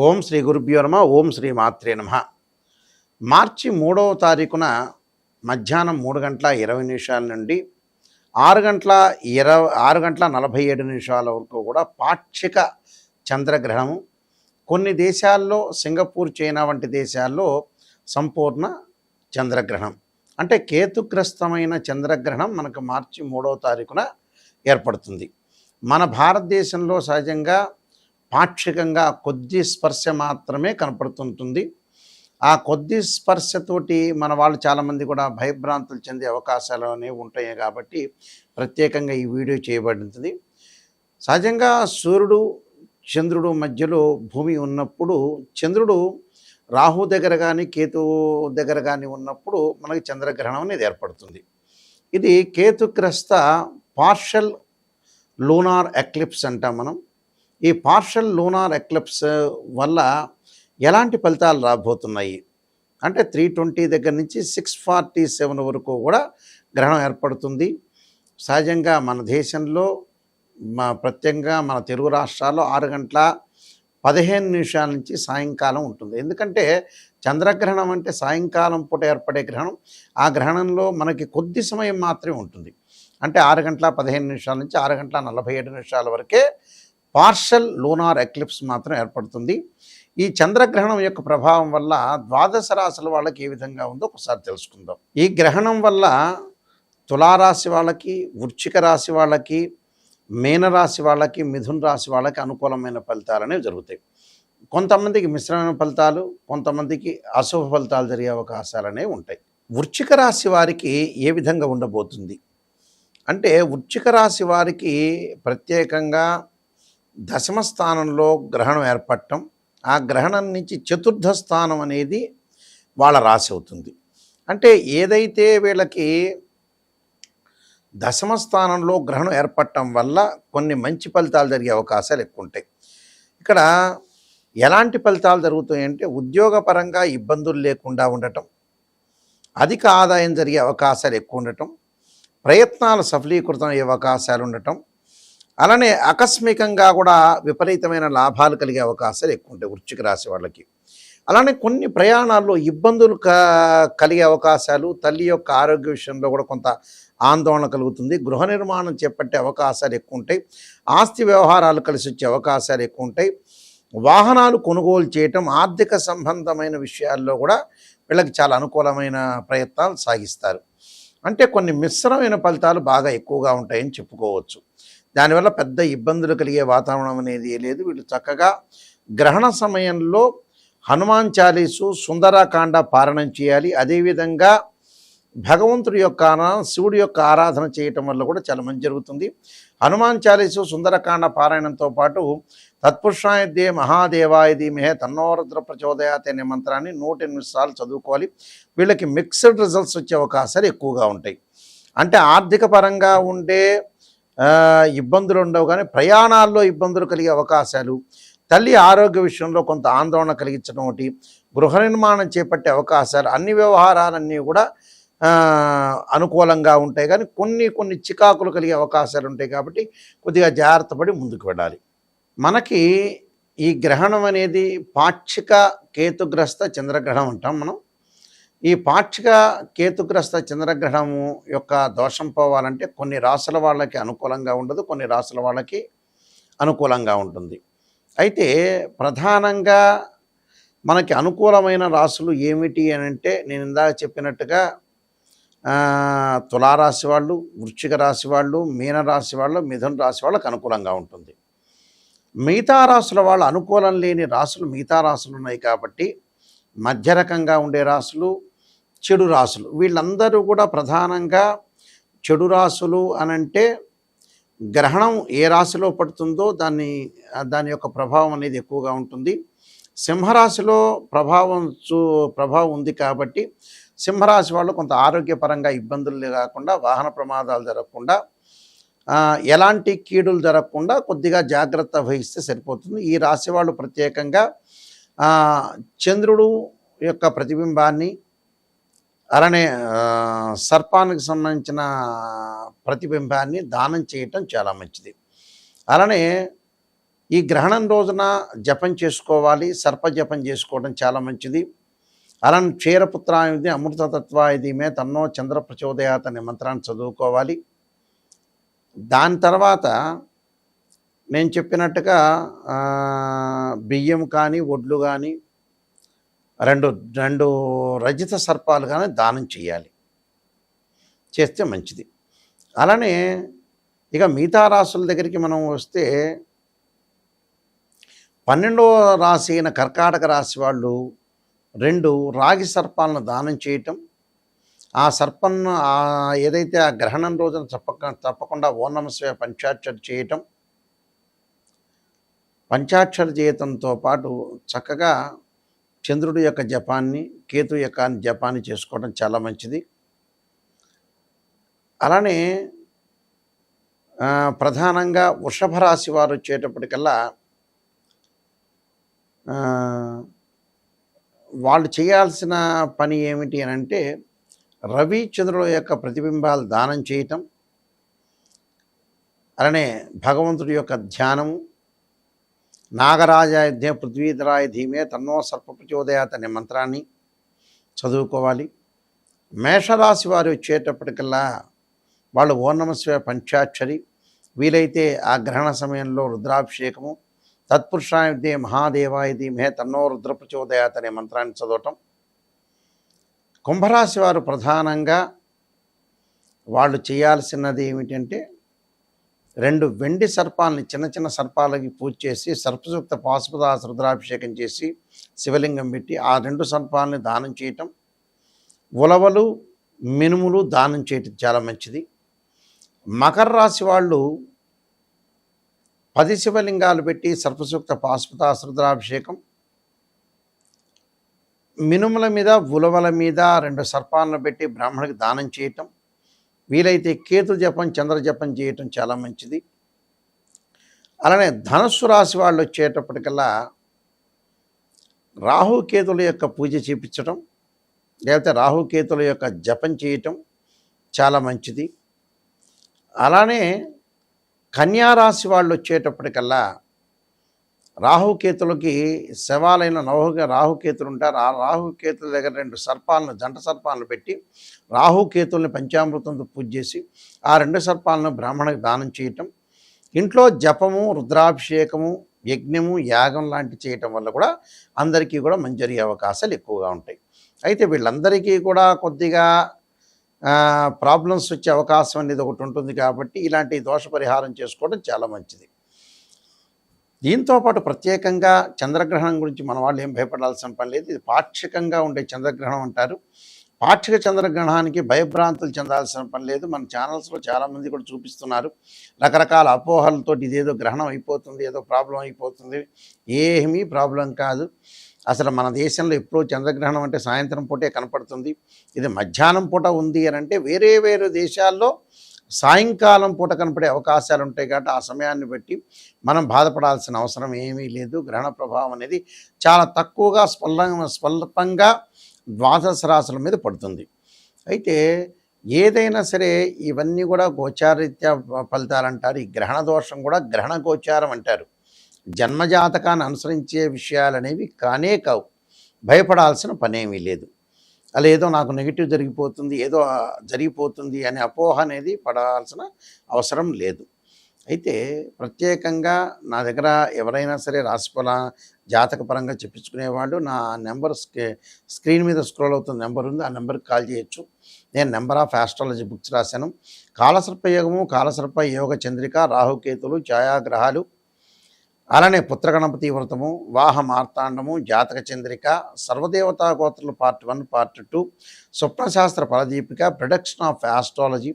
ఓం శ్రీ గురుభ్యో నమ. ఓం శ్రీ మాత్రే నమ. మార్చి 3వ తారీఖున మధ్యాహ్నం 3:20 నుండి 6:47 వరకు కూడా పాక్షిక చంద్రగ్రహణము. కొన్ని దేశాల్లో సింగపూర్, చైనా వంటి దేశాల్లో సంపూర్ణ చంద్రగ్రహణం అంటే కేతుగ్రస్తమైన చంద్రగ్రహణం మనకు మార్చి 3వ తారీఖున ఏర్పడుతుంది. మన భారతదేశంలో సహజంగా పాక్షికంగా కొద్ది స్పర్శ మాత్రమే కనపడుతుంటుంది. ఆ కొద్ది స్పర్శతోటి మన వాళ్ళు చాలామంది కూడా భయభ్రాంతులు చెందే అవకాశాలు అనేవి ఉంటాయి. కాబట్టి ప్రత్యేకంగా ఈ వీడియో చేయబడుతుంది. సహజంగా సూర్యుడు చంద్రుడు మధ్యలో భూమి ఉన్నప్పుడు, చంద్రుడు రాహు దగ్గర కానీ కేతువు దగ్గర కానీ ఉన్నప్పుడు మనకి చంద్రగ్రహణం అనేది ఏర్పడుతుంది. ఇది కేతుగ్రస్త పార్షల్ లూనార్ ఎక్లిప్స్ అంటాం మనం. ఈ పార్షల్ లూనార్ ఎక్లిప్స్ వల్ల ఎలాంటి ఫలితాలు రాబోతున్నాయి అంటే 320 దగ్గర నుంచి 647 వరకు కూడా గ్రహణం ఏర్పడుతుంది. సహజంగా మన దేశంలో ప్రత్యేకంగా మన తెలుగు రాష్ట్రాల్లో 6:15 నుంచి సాయంకాలం ఉంటుంది. ఎందుకంటే చంద్రగ్రహణం అంటే సాయంకాలం పూట ఏర్పడే గ్రహణం. ఆ గ్రహణంలో మనకి కొద్ది సమయం మాత్రమే ఉంటుంది. అంటే 6:15 నుంచి 6:47 వరకే పార్షల్ లూనార్ ఎక్లిప్స్ మాత్రం ఏర్పడుతుంది. ఈ చంద్రగ్రహణం యొక్క ప్రభావం వల్ల ద్వాదశ రాశుల వాళ్ళకి ఏ విధంగా ఉందో ఒకసారి తెలుసుకుందాం. ఈ గ్రహణం వల్ల తులారాశి వాళ్ళకి, వృశ్చిక రాశి వాళ్ళకి, మీనరాశి వాళ్ళకి, మిథున రాశి వాళ్ళకి అనుకూలమైన ఫలితాలు అనేవి జరుగుతాయి. కొంతమందికి మిశ్రమైన ఫలితాలు, కొంతమందికి అశుభ ఫలితాలు జరిగే అవకాశాలు అనేవి ఉంటాయి. వృశ్చిక రాశి వారికి ఏ విధంగా ఉండబోతుంది అంటే, వృశ్చిక రాశి వారికి ప్రత్యేకంగా దశమ స్థానంలో గ్రహణం ఏర్పడటం, ఆ గ్రహణం నుంచి చతుర్థ స్థానం అనేది వాళ్ళ రాశి అవుతుంది. అంటే ఏదైతే వీళ్ళకి దశమ స్థానంలో గ్రహణం ఏర్పడటం వల్ల కొన్ని మంచి ఫలితాలు జరిగే అవకాశాలు ఎక్కువ ఉంటాయి. ఇక్కడ ఎలాంటి ఫలితాలు జరుగుతాయంటే, ఉద్యోగపరంగా ఇబ్బందులు లేకుండా ఉండటం, అధిక ఆదాయం జరిగే అవకాశాలు ఎక్కువ ఉండటం, ప్రయత్నాలు సఫలీకృతం అయ్యే అవకాశాలు ఉండటం, అలానే ఆకస్మికంగా కూడా విపరీతమైన లాభాలు కలిగే అవకాశాలు ఎక్కువ ఉంటాయి వృశ్చిక రాశి వాళ్ళకి. అలానే కొన్ని ప్రయాణాల్లో ఇబ్బందులు కలిగే అవకాశాలు, తల్లి యొక్క ఆరోగ్య విషయంలో కూడా కొంత ఆందోళన కలుగుతుంది. గృహ నిర్మాణం చేపట్టే అవకాశాలు ఎక్కువ ఉంటాయి. ఆస్తి వ్యవహారాలు కలిసి వచ్చే అవకాశాలు ఎక్కువ ఉంటాయి. వాహనాలు కొనుగోలు చేయటం, ఆర్థిక సంబంధమైన విషయాల్లో కూడా వీళ్ళకి చాలా అనుకూలమైన ప్రయత్నాలు సాగిస్తారు. అంటే కొన్ని మిశ్రమైన ఫలితాలు బాగా ఎక్కువగా ఉంటాయని చెప్పుకోవచ్చు. దానివల్ల పెద్ద ఇబ్బందులు కలిగే వాతావరణం అనేది లేదు. వీళ్ళు చక్కగా గ్రహణ సమయంలో హనుమాన్ చాలీసు, సుందరకాండ పారాయణం చేయాలి. అదేవిధంగా భగవంతుడి యొక్క శివుడి యొక్క ఆరాధన చేయటం వల్ల కూడా చాలా మంచి జరుగుతుంది. హనుమాన్ చాలీసు, సుందరకాండ పారాయణంతో పాటు తత్పురుషాయ మహాదేవాయ ధీమహి తన్నో రుద్ర ప్రచోదయాత్ అనే మంత్రాన్ని 108 సార్లు చదువుకోవాలి. వీళ్ళకి మిక్స్డ్ రిజల్ట్స్ వచ్చే అవకాశాలు ఎక్కువగా ఉంటాయి. అంటే ఆర్థిక పరంగా ఉండే ఇబ్బందులు ఉండవు, కానీ ప్రయాణాల్లో ఇబ్బందులు కలిగే అవకాశాలు, తల్లి ఆరోగ్య విషయంలో కొంత ఆందోళన కలిగించడం ఒకటి, గృహ నిర్మాణం చేపట్టే అవకాశాలు, అన్ని వ్యవహారాలన్నీ కూడా అనుకూలంగా ఉంటాయి. కానీ కొన్ని చికాకులు కలిగే అవకాశాలు ఉంటాయి. కాబట్టి కొద్దిగా జాగ్రత్త పడి ముందుకు వెళ్ళాలి. మనకి ఈ గ్రహణం అనేది పాక్షిక కేతుగ్రస్త చంద్రగ్రహణం అంటాం మనం. ఈ పాక్షిక కేతుగ్రస్త చంద్రగ్రహణము యొక్క దోషం పోవాలంటే కొన్ని రాశుల వాళ్ళకి అనుకూలంగా ఉండదు, కొన్ని రాశుల వాళ్ళకి అనుకూలంగా ఉంటుంది. అయితే ప్రధానంగా మనకి అనుకూలమైన రాశులు ఏమిటి అని అంటే, నేను ఇందాక చెప్పినట్టుగా తులారాశి వాళ్ళు, వృశ్చిక రాశి వాళ్ళు, మీనరాశి వాళ్ళు, మిథున రాశి వాళ్ళకి అనుకూలంగా ఉంటుంది. మిగతా రాశుల వాళ్ళు అనుకూలం లేని రాశులు మిగతా రాశులు ఉన్నాయి. కాబట్టి మధ్య రకంగా ఉండే రాశులు, చెడు రాశులు, వీళ్ళందరూ కూడా ప్రధానంగా చెడు రాశులు అనంటే గ్రహణం ఏ రాశిలో పడుతుందో దాని యొక్క ప్రభావం అనేది ఎక్కువగా ఉంటుంది. సింహరాశిలో ప్రభావం ఉంది. కాబట్టి సింహరాశి వాళ్ళు కొంత ఆరోగ్యపరంగా ఇబ్బందులు కాకుండా, వాహన ప్రమాదాలు జరగకుండా, ఎలాంటి కీడులు జరగకుండా కొద్దిగా జాగ్రత్త వహిస్తే సరిపోతుంది. ఈ రాశి వాళ్ళు ప్రత్యేకంగా చంద్రుడు యొక్క ప్రతిబింబాన్ని, అలానే సర్పానికి సంబంధించిన ప్రతిబింబాన్ని దానం చేయటం చాలా మంచిది. అలానే ఈ గ్రహణం రోజున జపం చేసుకోవాలి, సర్పజపం చేసుకోవడం చాలా మంచిది. అలానే క్షీరపుత్రాయుధి అమృతతత్వాయుధిమే తన్నో చంద్ర ప్రచోదయాత్ అనే మంత్రాన్ని చదువుకోవాలి. దాని తర్వాత నేను చెప్పినట్టుగా బియ్యం కానీ, వడ్లు కానీ, రెండు రెండు రజిత సర్పాలు కానీ దానం చేయాలి, చేస్తే మంచిది. అలానే ఇక మిగతా రాసుల దగ్గరికి మనం వస్తే 12వ రాశి అయిన కర్కాటక రాశి వాళ్ళు 2 రాగి సర్పాలను దానం చేయటం, ఆ సర్పంను ఏదైతే ఆ గ్రహణం రోజున తప్పకుండా ఓం నమః శివాయ పంచాక్షరి చేయటం, పంచాక్షరి చేయటంతో పాటు చక్కగా చంద్రుడి యొక్క జపాన్ని, కేతు యొక్క జపాన్ని చేసుకోవడం చాలా మంచిది. అలానే ప్రధానంగా వృషభ రాశి వారు వచ్చేటప్పటికల్లా వాళ్ళు చేయాల్సిన పని ఏమిటి అని అంటే రవి చంద్రుల యొక్క ప్రతిబింబాలు దానం చేయటం, అలానే భగవంతుడి యొక్క ధ్యానము, నాగరాజాయ ధ్య పృథ్వీధరాయ ధీమే తన్నో సర్ప ప్రచోదయాత్ అనే మంత్రాన్ని చదువుకోవాలి. మేషరాశి వారు వచ్చేటప్పటికల్లా వాళ్ళు ఓం నమః శివాయ పంచాక్షరి, వీలైతే ఆ గ్రహణ సమయంలో రుద్రాభిషేకము, తత్పురుషాయ విద్యే మహాదేవాయ ధీమహి తన్నో రుద్ర ప్రచోదయాత్ అనే మంత్రాన్ని చదవటం. కుంభరాశి వారు ప్రధానంగా వాళ్ళు చేయాల్సినది ఏమిటంటే 2 వెండి సర్పాలని చిన్న చిన్న సర్పాలకి పూజ చేసి సర్పసూక్త పాశుపదాస రుద్రాభిషేకం చేసి శివలింగం పెట్టి ఆ 2 సర్పాలని దానం చేయటం, ఉలవలు మినుములు దానం చేయటం చాలా మంచిది. మకర రాశి వాళ్ళు 10 శివలింగాలు పెట్టి సర్పసూక్త పాశుపదాస రుద్రాభిషేకం, మినుముల మీద ఉలవల మీద 2 సర్పాలను పెట్టి బ్రాహ్మణుడికి దానం చేయటం, వీలైతే కేతు జపం చంద్ర జపం చేయటం చాలా మంచిది. అలానే ధనస్సు రాశి వాళ్ళు వచ్చేటప్పటికల్లా రాహుకేతుల యొక్క పూజ చేయించటం, లేకపోతే రాహుకేతుల యొక్క జపం చేయటం చాలా మంచిది. అలానే కన్యారాశి వాళ్ళు వచ్చేటప్పటికల్లా రాహుకేతులకి శవాలైన రాహుకేతులు ఉంటారు. ఆ రాహుకేతుల దగ్గర 2 సర్పాలను జంట సర్పాలను పెట్టి రాహుకేతుల్ని పంచామృతంతో పూజ చేసి ఆ 2 సర్పాలను బ్రాహ్మణుడికి దానం చేయటం, ఇంట్లో జపము, రుద్రాభిషేకము, యజ్ఞము, యాగం లాంటి చేయటం వల్ల కూడా అందరికీ కూడా మంచి జరిగే అవకాశాలు ఎక్కువగా ఉంటాయి. అయితే వీళ్ళందరికీ కూడా కొద్దిగా ప్రాబ్లమ్స్ వచ్చే అవకాశం అనేది ఒకటి ఉంటుంది కాబట్టి ఇలాంటి దోష పరిహారం చేసుకోవడం చాలా మంచిది. దీంతోపాటు ప్రత్యేకంగా చంద్రగ్రహణం గురించి మన వాళ్ళు ఏం భయపడాల్సిన పని లేదు. ఇది పాక్షికంగా ఉండే చంద్రగ్రహణం అంటారు. పాక్షిక చంద్రగ్రహణానికి భయభ్రాంతులు చెందాల్సిన పని లేదు. మన ఛానల్స్లో చాలామంది కూడా చూపిస్తున్నారు రకరకాల అపోహలతో, ఇదేదో గ్రహణం అయిపోతుంది, ఏదో ప్రాబ్లం అయిపోతుంది. ఏమీ ప్రాబ్లం కాదు. అసలు మన దేశంలో ఎప్పుడూ చంద్రగ్రహణం అంటే సాయంత్రం పూటే కనపడుతుంది. ఇది మధ్యాహ్నం పూట ఉంది అని అంటే వేరే వేరే దేశాల్లో సాయంకాలం పూట కనపడే అవకాశాలు ఉంటాయి. కాబట్టి ఆ సమయాన్ని బట్టి మనం బాధపడాల్సిన అవసరం ఏమీ లేదు. గ్రహణ ప్రభావం అనేది చాలా తక్కువగా స్వల్పంగా ద్వాదశ రాశుల మీద పడుతుంది. అయితే ఏదైనా సరే ఇవన్నీ కూడా గోచారీత్యా ఫలితాలు అంటారు. ఈ గ్రహణ దోషం కూడా గ్రహణ గోచారం అంటారు. జన్మజాతకాన్ని అనుసరించే విషయాలు అనేవి కానే కావు. భయపడాల్సిన పనేమీ లేదు. అలా ఏదో నాకు నెగిటివ్ జరిగిపోతుంది అనే అపోహ అనేది పడాల్సిన అవసరం లేదు. అయితే ప్రత్యేకంగా నా దగ్గర ఎవరైనా సరే రాశిఫల జాతకపరంగా చెప్పించుకునేవాళ్ళు నా నెంబర్ స్క్రీన్ మీద స్క్రోల్ అవుతున్న నెంబర్ ఉంది, ఆ నెంబర్కి కాల్ చేయొచ్చు. నేను నెంబర్ ఆఫ్ ఆస్ట్రాలజీ బుక్స్ రాశాను. కాలసర్ప యోగము, కాలసర్ప యోగ చంద్రిక, రాహుకేతులు, ఛాయాగ్రహాలు, అలానే పుత్రగణపతి వ్రతము, వాహ మార్తాండము, జాతక చంద్రిక, సర్వదేవతా గోత్రులు పార్ట్ 1 పార్ట్ 2, స్వప్నశాస్త్ర ఫలదీపిక, ప్రొడక్షన్ ఆఫ్ ఆస్ట్రాలజీ,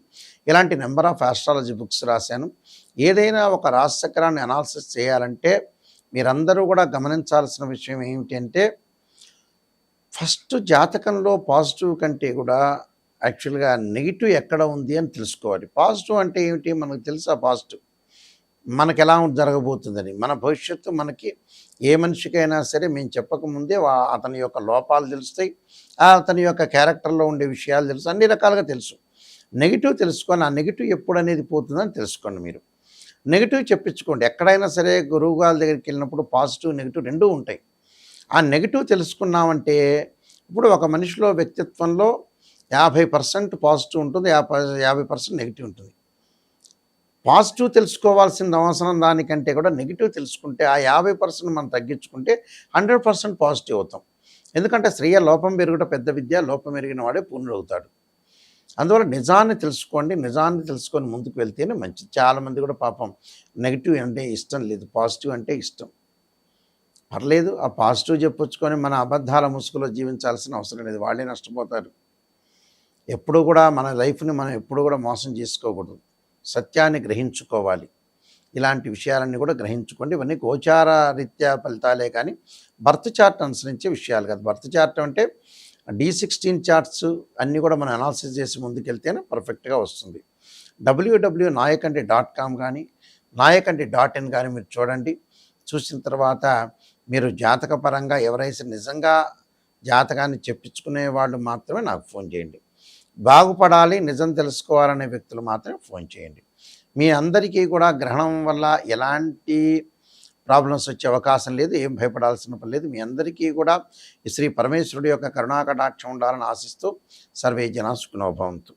ఇలాంటి నెంబర్ ఆఫ్ ఆస్ట్రాలజీ బుక్స్ రాశాను. ఏదైనా ఒక రాశిచక్రాన్ని అనాలిసిస్ చేయాలంటే మీరందరూ కూడా గమనించాల్సిన విషయం ఏమిటంటే ఫస్ట్ జాతకంలో పాజిటివ్ కంటే కూడా యాక్చువల్గా నెగిటివ్ ఎక్కడ ఉంది అని తెలుసుకోవాలి. పాజిటివ్ అంటే ఏమిటి మనకు తెలుసా? పాజిటివ్ మనకు ఎలా జరగబోతుందని, మన భవిష్యత్తు మనకి ఏ మనిషికైనా సరే మేము చెప్పకముందే అతని యొక్క లోపాలు తెలుస్తాయి, అతని యొక్క క్యారెక్టర్లో ఉండే విషయాలు తెలుసు, అన్ని రకాలుగా తెలుసు. నెగిటివ్ తెలుసుకొని ఆ నెగిటివ్ ఎప్పుడు అనేది పోతుందని తెలుసుకోండి మీరు. నెగిటివ్ చెప్పించుకోండి. ఎక్కడైనా సరే గురువు గారి దగ్గరికి వెళ్ళినప్పుడు పాజిటివ్, నెగిటివ్ రెండూ ఉంటాయి. ఆ నెగిటివ్ తెలుసుకున్నామంటే ఇప్పుడు ఒక మనిషిలో వ్యక్తిత్వంలో 50% పాజిటివ్ ఉంటుంది, 50% నెగిటివ్ ఉంటుంది. పాజిటివ్ తెలుసుకోవాల్సిన అవసరం దానికంటే కూడా నెగిటివ్ తెలుసుకుంటే ఆ 50% మనం తగ్గించుకుంటే 100% పాజిటివ్ అవుతాం. ఎందుకంటే శ్రేయ లోపం పెరుగుట పెద్ద విద్య, లోపం ఎరిగిన వాడే పూర్ణుడవుతాడు. అందువల్ల నిజాన్ని తెలుసుకోండి. నిజాన్ని తెలుసుకొని ముందుకు వెళ్తేనే మంచిది. చాలామంది కూడా పాపం నెగిటివ్ అంటే ఇష్టం లేదు, పాజిటివ్ అంటే ఇష్టం. పర్లేదు, ఆ పాజిటివ్ చెప్పొచ్చుకొని మన అబద్ధాల ముసుగులో జీవించాల్సిన అవసరం లేదు. వాళ్ళే నష్టపోతారు. ఎప్పుడూ కూడా మన లైఫ్ని మనం ఎప్పుడూ కూడా మోసం చేసుకోకూడదు. సత్యాన్ని గ్రహించుకోవాలి. ఇలాంటి విషయాలన్నీ కూడా గ్రహించుకోండి. ఇవన్నీ గోచార రీత్యా ఫలితాలే కానీ బర్త్ చార్ట్ అనుసరించే విషయాలు కాదు. బర్త్ చార్ట్ అంటే D16 చార్ట్స్ అన్నీ కూడా మనం అనాలిసిస్ చేసి ముందుకెళ్తేనే పర్ఫెక్ట్గా వస్తుంది. www.nayakanti.com కానీ nayakanti.in కానీ మీరు చూడండి. చూసిన తర్వాత మీరు జాతకపరంగా ఎవరైతే నిజంగా జాతకాన్ని చెప్పించుకునే వాళ్ళు మాత్రమే నాకు ఫోన్ చేయండి. బాగుపడాలి, నిజం తెలుసుకోవాలనే వ్యక్తులు మాత్రమే ఫోన్ చేయండి. మీ అందరికీ కూడా గ్రహణం వల్ల ఎలాంటి ప్రాబ్లమ్స్ వచ్చే అవకాశం లేదు. ఏం భయపడాల్సిన పని లేదు. మీ అందరికీ కూడా ఈ శ్రీ పరమేశ్వరుడి యొక్క కరుణాకటాక్షం ఉండాలని ఆశిస్తూ సర్వే జనా సుఖినో భవంతు.